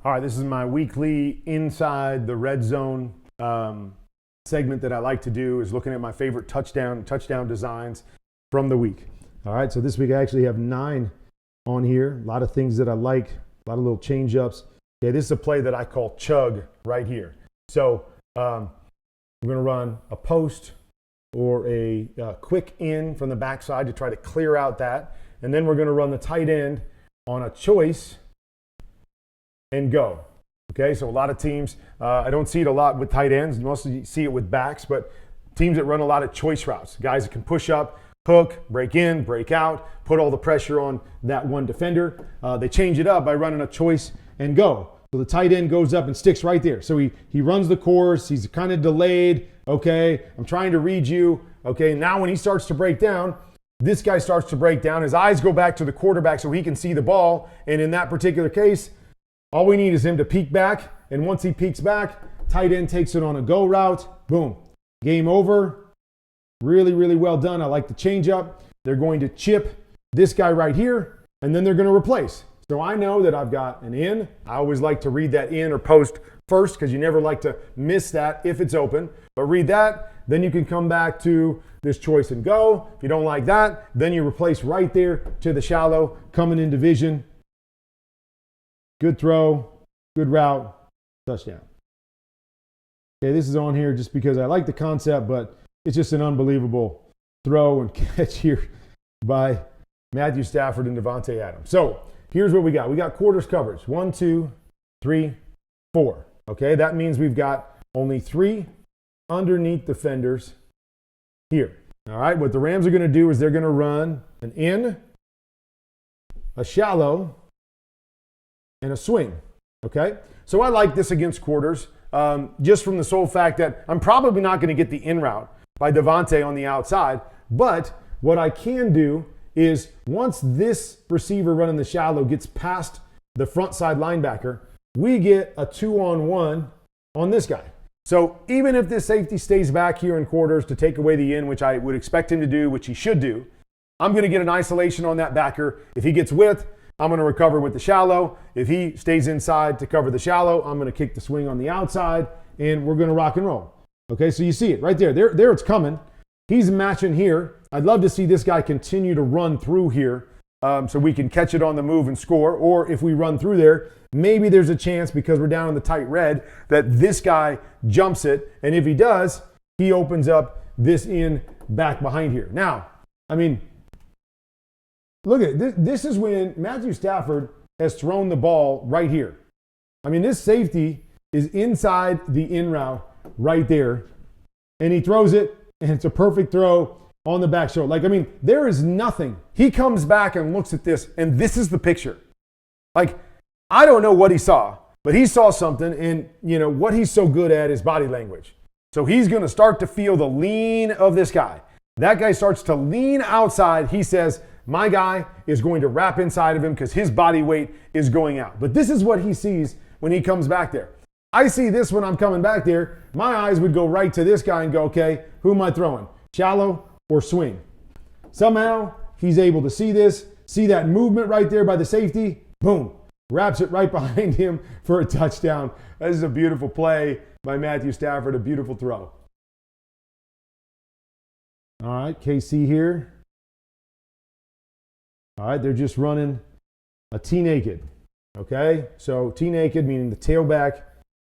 All right, this is my weekly Inside the Red Zone segment that I like to do, is looking at my favorite touchdown designs from the week. All right, so this week I actually have 9 on here. A lot of things that I like, a lot of little change ups. Okay, this is a play that I call chug right here. So we're going to run a post or a quick in from the backside to try to clear out that. And then we're going to run the tight end on a choice and go. Okay, so a lot of teams, I don't see it a lot with tight ends, mostly see it with backs, but teams that run a lot of choice routes, guys that can push up, hook, break in, break out, put all the pressure on that one defender. They change it up by running a choice and go. So the tight end goes up and sticks right there. So he runs the course, he's kind of delayed, okay, I'm trying to read you, okay, now when he starts to break down, this guy starts to break down, his eyes go back to the quarterback so he can see the ball, and in that particular case, all we need is him to peek back, and once he peeks back, tight end takes it on a go route. Boom. Game over. Really, really well done. I like the change up. They're going to chip this guy right here, and then they're going to replace. So I know that I've got an in. I always like to read that in or post first because you never like to miss that if it's open. But read that, then you can come back to this choice and go. If you don't like that, then you replace right there to the shallow, coming in division. Good throw, good route, touchdown. Okay, this is on here just because I like the concept, but it's just an unbelievable throw and catch here by Matthew Stafford and Davante Adams. So here's what we got. We got quarters coverage. 1, 2, 3, 4. Okay, that means we've got only 3 underneath defenders here. All right, what the Rams are going to do is they're going to run an in, a shallow, and a swing, okay? So I like this against quarters, just from the sole fact that I'm probably not going to get the in route by Davante on the outside, but what I can do is once this receiver running the shallow gets past the front side linebacker, we get a 2-on-1 on this guy. So even if this safety stays back here in quarters to take away the in, which I would expect him to do, which he should do, I'm going to get an isolation on that backer. If he gets width, I'm going to recover with the shallow. If he stays inside to cover the shallow, I'm going to kick the swing on the outside, and we're going to rock and roll. Okay, so you see it right there. There it's coming. He's matching here. I'd love to see this guy continue to run through here so we can catch it on the move and score. Or if we run through there, maybe there's a chance because we're down in the tight red that this guy jumps it. And if he does, he opens up this in back behind here. Now, I mean, look at this. This is when Matthew Stafford has thrown the ball right here. I mean, this safety is inside the in route right there, and he throws it, and it's a perfect throw on the back shoulder. Like, I mean, there is nothing. He comes back and looks at this, and this is the picture. Like, I don't know what he saw, but he saw something, and, you know, what he's so good at is body language. So he's going to start to feel the lean of this guy. That guy starts to lean outside. He says, my guy is going to wrap inside of him because his body weight is going out. But this is what he sees when he comes back there. I see this when I'm coming back there. My eyes would go right to this guy and go, okay, who am I throwing? Shallow or swing? Somehow he's able to see this, see that movement right there by the safety. Boom. Wraps it right behind him for a touchdown. This is a beautiful play by Matthew Stafford, a beautiful throw. All right, KC here. All right, they're just running a T-naked, okay? So T-naked meaning the tailback,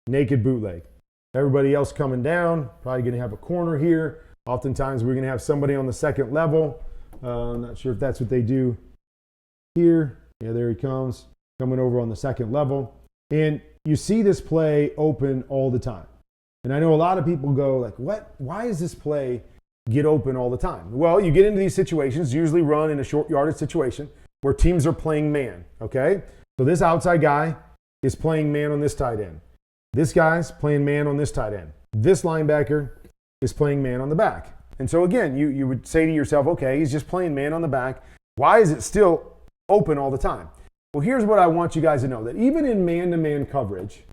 naked bootleg. Everybody else coming down, probably going to have a corner here. Oftentimes we're going to have somebody on the second level. I'm not sure if that's what they do here. Yeah, there he comes, coming over on the second level. And you see this play open all the time. And I know a lot of people go like, what? Why is this play get open all the time? Well, you get into these situations, usually run in a short yardage situation where teams are playing man, okay? So this outside guy is playing man on this tight end. This guy's playing man on this tight end. This linebacker is playing man on the back. And so again, you would say to yourself, okay, he's just playing man on the back. Why is it still open all the time? Well, here's what I want you guys to know, that even in man-to-man coverage,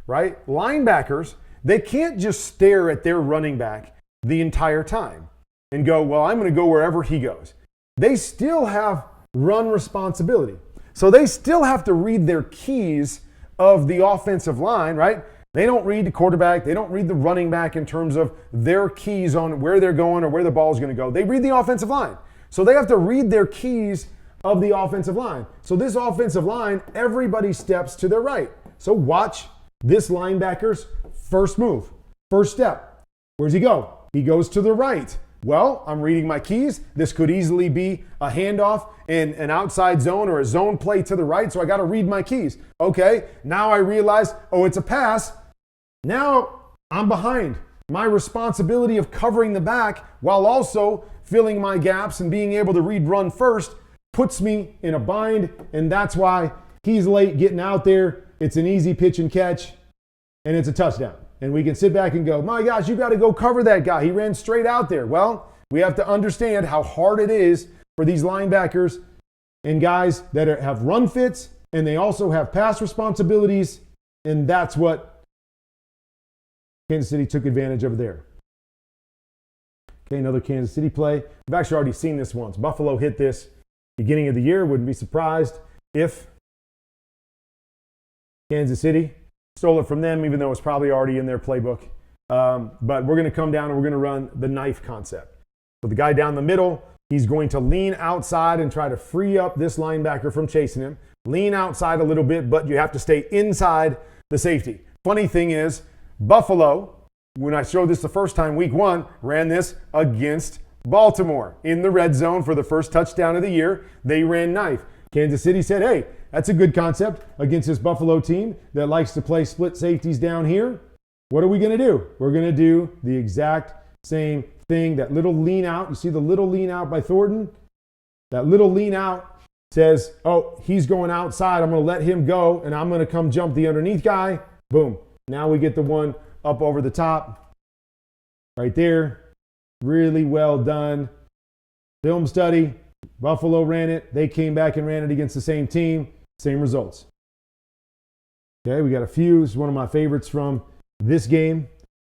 right, linebackers, they can't just stare at their running back the entire time and go, well, I'm going to go wherever he goes. They still have run responsibility. So they still have to read their keys of the offensive line, right? They don't read the quarterback. They don't read the running back in terms of their keys on where they're going or where the ball is going to go. They read the offensive line. So they have to read their keys of the offensive line. So this offensive line, everybody steps to their right. So watch this linebacker's first move, first step. Where's he go? He goes to the right. Well, I'm reading my keys. This could easily be a handoff in an outside zone or a zone play to the right, so I got to read my keys. Okay, now I realize, oh, it's a pass. Now I'm behind. My responsibility of covering the back while also filling my gaps and being able to read run first puts me in a bind, and that's why he's late getting out there. It's an easy pitch and catch, and it's a touchdown. And we can sit back and go, my gosh, you got to go cover that guy. He ran straight out there. Well, we have to understand how hard it is for these linebackers and guys that have run fits, and they also have pass responsibilities, and that's what Kansas City took advantage of there. Okay, another Kansas City play. We've actually already seen this once. Buffalo hit this beginning of the year. Wouldn't be surprised if Kansas City stole it from them, even though it's probably already in their playbook. But we're going to come down and we're going to run the knife concept. So the guy down the middle, he's going to lean outside and try to free up this linebacker from chasing him. Lean outside a little bit, but you have to stay inside the safety. Funny thing is, Buffalo, when I showed this the first time, week 1, ran this against Baltimore in the red zone for the first touchdown of the year. They ran knife. Kansas City said, hey, that's a good concept against this Buffalo team that likes to play split safeties down here. What are we going to do? We're going to do the exact same thing. That little lean out. You see the little lean out by Thornton? That little lean out says, oh, he's going outside. I'm going to let him go, and I'm going to come jump the underneath guy. Boom. Now we get the one up over the top. Right there. Really well done. Film study. Buffalo ran it. They came back and ran it against the same team. Same results. Okay, we got a few. This is one of my favorites from this game.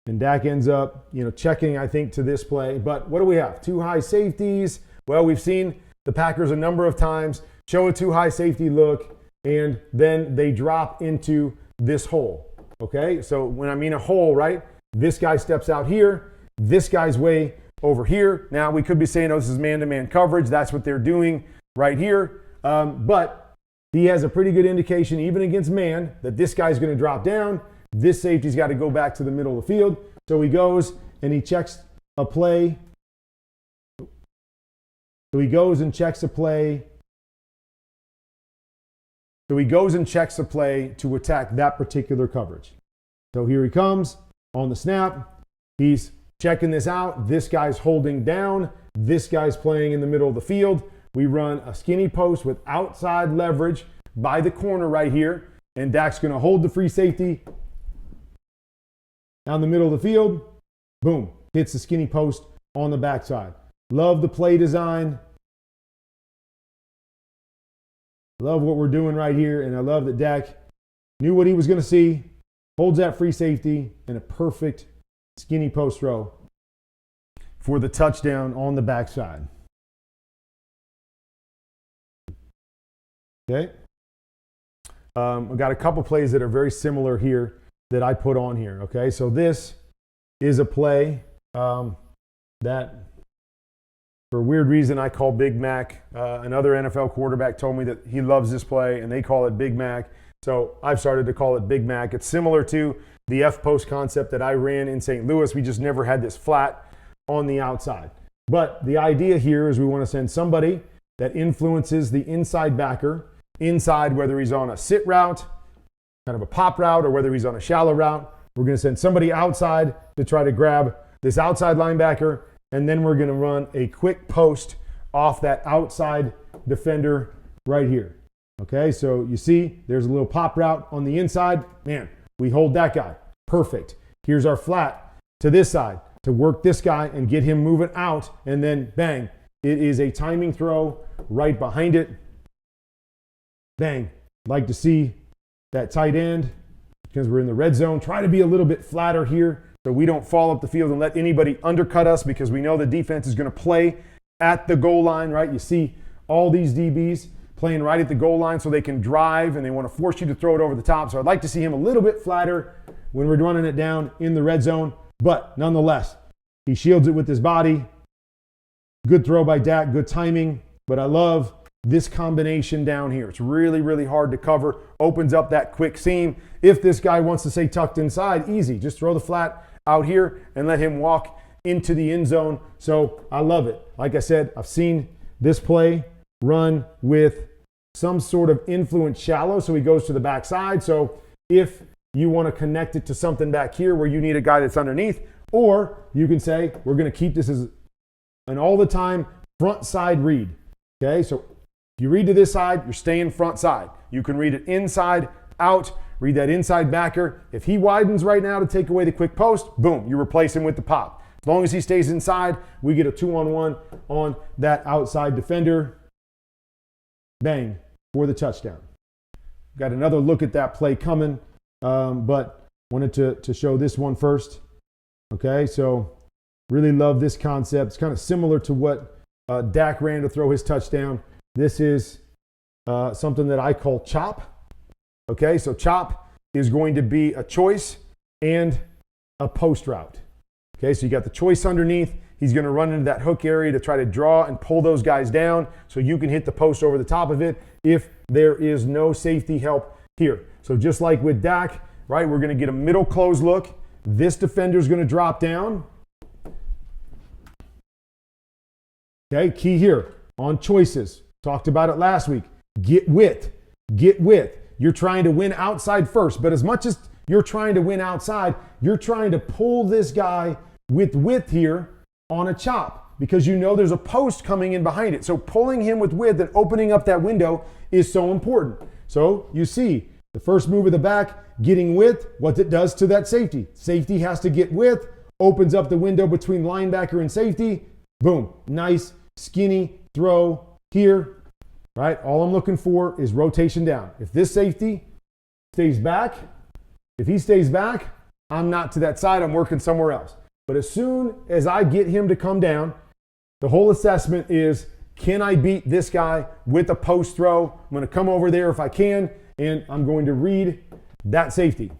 And Dak ends up, checking, I think, to this play. But what do we have? 2 high safeties. Well, we've seen the Packers a number of times show a 2 high safety look, and then they drop into this hole. Okay, so when I mean a hole, right? This guy steps out here. This guy's way over here. Now, we could be saying, oh, this is man-to-man coverage. That's what they're doing right here. But he has a pretty good indication, even against man, that this guy's going to drop down. This safety's got to go back to the middle of the field. So he goes and he checks a play. So he goes and checks a play. So he goes and checks a play to attack that particular coverage. So here he comes on the snap. He's checking this out. This guy's holding down. This guy's playing in the middle of the field. We run a skinny post with outside leverage by the corner right here. And Dak's going to hold the free safety down the middle of the field. Boom. Hits the skinny post on the backside. Love the play design. Love what we're doing right here. And I love that Dak knew what he was going to see. Holds that free safety and a perfect skinny post throw for the touchdown on the backside. Okay. I've got a couple plays that are very similar here that I put on here. Okay. So this is a play that, for a weird reason, I call Big Mac. Another NFL quarterback told me that he loves this play and they call it Big Mac. So I've started to call it Big Mac. It's similar to the F-post concept that I ran in St. Louis. We just never had this flat on the outside. But the idea here is we want to send somebody that influences the inside backer inside, whether he's on a sit route, kind of a pop route, or whether he's on a shallow route. We're going to send somebody outside to try to grab this outside linebacker, and then we're going to run a quick post off that outside defender right here. Okay, so you see there's a little pop route on the inside. Man, we hold that guy. Perfect. Here's our flat to this side to work this guy and get him moving out, and then bang. It is a timing throw right behind it. Bang. Like to see that tight end, because we're in the red zone. Try to be a little bit flatter here so we don't fall up the field and let anybody undercut us, because we know the defense is going to play at the goal line, right? You see all these DBs playing right at the goal line so they can drive and they want to force you to throw it over the top. So I'd like to see him a little bit flatter when we're running it down in the red zone. But nonetheless, he shields it with his body. Good throw by Dak, good timing. But I love this combination down here. It's really, really hard to cover. Opens up that quick seam. If this guy wants to say tucked inside, easy. Just throw the flat out here and let him walk into the end zone. So I love it. Like I said, I've seen this play run with some sort of influence shallow, so he goes to the backside. So if you want to connect it to something back here where you need a guy that's underneath, or you can say, we're going to keep this as an all the time front side read. Okay, so if you read to this side, you're staying front side. You can read it inside, out, read that inside backer. If he widens right now to take away the quick post, boom, you replace him with the pop. As long as he stays inside, we get a 2-on-1 on that outside defender. Bang, for the touchdown. Got another look at that play coming, but wanted to show this one first. Okay, so really love this concept. It's kind of similar to what Dak ran to throw his touchdown. This is something that I call chop. Okay, so chop is going to be a choice and a post route. Okay, so you got the choice underneath. He's going to run into that hook area to try to draw and pull those guys down so you can hit the post over the top of it if there is no safety help here. So just like with Dak, right, we're going to get a middle close look. This defender is going to drop down. Okay, key here on choices. Talked about it last week. Get width. Get width. You're trying to win outside first, but as much as you're trying to win outside, you're trying to pull this guy with width here on a chop because you know there's a post coming in behind it. So pulling him with width and opening up that window is so important. So you see the first move of the back, getting width, what it does to that safety. Safety has to get width, opens up the window between linebacker and safety. Boom, nice skinny throw here, right? All I'm looking for is rotation down. If this safety stays back, if he stays back, I'm not to that side, I'm working somewhere else. But as soon as I get him to come down, the whole assessment is, can I beat this guy with a post throw? I'm going to come over there if I can, and I'm going to read that safety.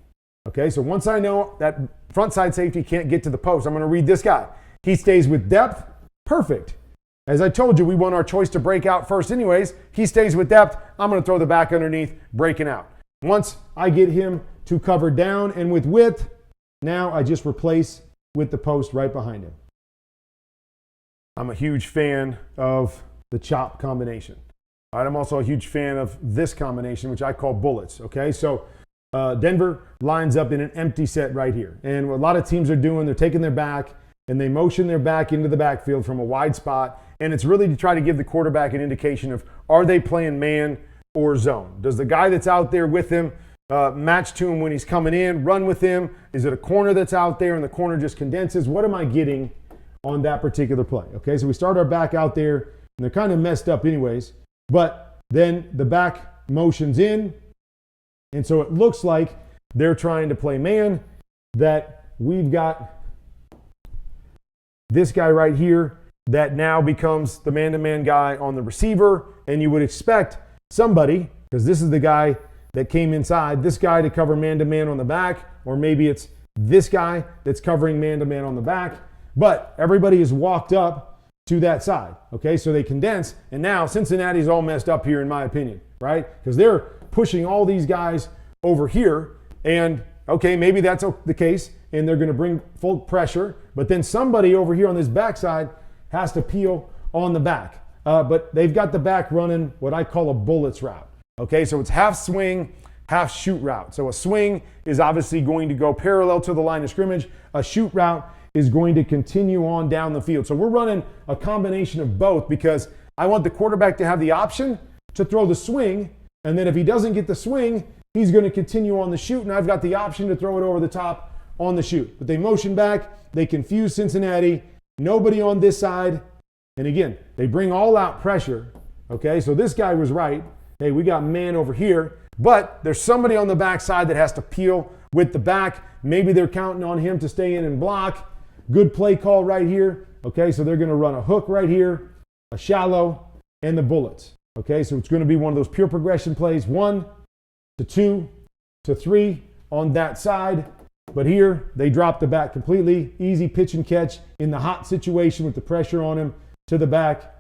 Okay, so once I know that front side safety can't get to the post, I'm going to read this guy. He stays with depth, perfect. As I told you, we want our choice to break out first anyways. He stays with depth, I'm going to throw the back underneath, breaking out. Once I get him to cover down and with width, now I just replace with the post right behind him. I'm a huge fan of the chop combination. All right, I'm also a huge fan of this combination, which I call bullets. Okay, so Denver lines up in an empty set right here. And what a lot of teams are doing, they're taking their back and they motion their back into the backfield from a wide spot. And it's really to try to give the quarterback an indication of, are they playing man or zone? Does the guy that's out there with him match to him when he's coming in, run with him? Is it a corner that's out there and the corner just condenses? What am I getting on that particular play? Okay, so we start our back out there and they're kind of messed up anyways, but then the back motions in. And so it looks like they're trying to play man, that we've got this guy right here that now becomes the man-to-man guy on the receiver. And you would expect somebody, because this is the guy that came inside, this guy to cover man-to-man on the back, or maybe it's this guy that's covering man-to-man on the back. But everybody has walked up to that side, okay? So they condense, and now Cincinnati's all messed up here in my opinion, right? Because they're pushing all these guys over here, and okay, maybe that's the case, and they're gonna bring full pressure, but then somebody over here on this backside has to peel on the back. But they've got the back running what I call a bullets route. Okay, so it's half swing, half shoot route. So a swing is obviously going to go parallel to the line of scrimmage. A shoot route is going to continue on down the field. So we're running a combination of both because I want the quarterback to have the option to throw the swing. And then if he doesn't get the swing, he's going to continue on the shoot. And I've got the option to throw it over the top on the shoot. But they motion back. They confuse Cincinnati. Nobody on this side. And again, they bring all out pressure. Okay, so this guy was right. Hey, we got man over here, but there's somebody on the backside that has to peel with the back. Maybe they're counting on him to stay in and block. Good play call right here. Okay, so they're going to run a hook right here, a shallow, and the bullets. Okay, so it's going to be one of those pure progression plays, 1 to 2 to 3 on that side. But here, they drop the back completely. Easy pitch and catch in the hot situation with the pressure on him to the back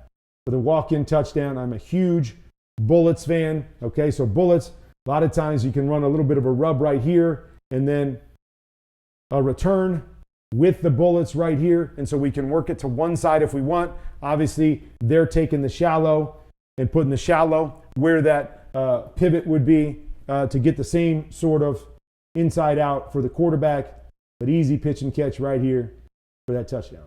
for the walk-in touchdown. I'm a huge bullets fan. Okay, so bullets, a lot of times you can run a little bit of a rub right here and then a return with the bullets right here. And so we can work it to one side if we want. Obviously, they're taking the shallow and putting the shallow where that pivot would be to get the same sort of inside out for the quarterback, but easy pitch and catch right here for that touchdown.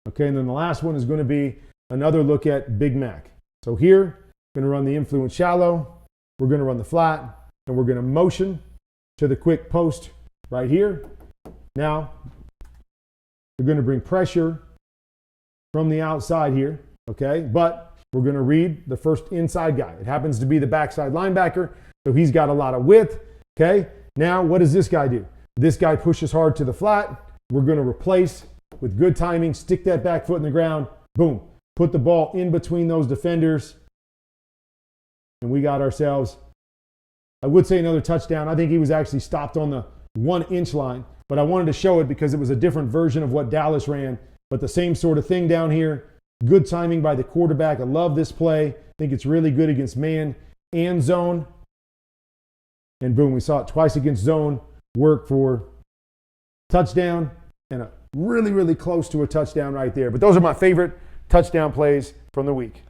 Okay, and then the last one is going to be another look at Big Mac. So here, we're going to run the influence shallow, we're going to run the flat, and we're going to motion to the quick post right here. Now, we're going to bring pressure from the outside here, okay, but we're going to read the first inside guy. It happens to be the backside linebacker, so he's got a lot of width, okay. Now, what does this guy do? This guy pushes hard to the flat. We're going to replace with good timing, stick that back foot in the ground, boom, put the ball in between those defenders, and we got ourselves, I would say, another touchdown. I think he was actually stopped on the 1-inch line, but I wanted to show it because it was a different version of what Dallas ran, but the same sort of thing down here. Good timing by the quarterback. I love this play. I think it's really good against man and zone. And boom, we saw it twice against zone, work for touchdown, and a really, really close to a touchdown right there. But those are my favorite touchdown plays from the week.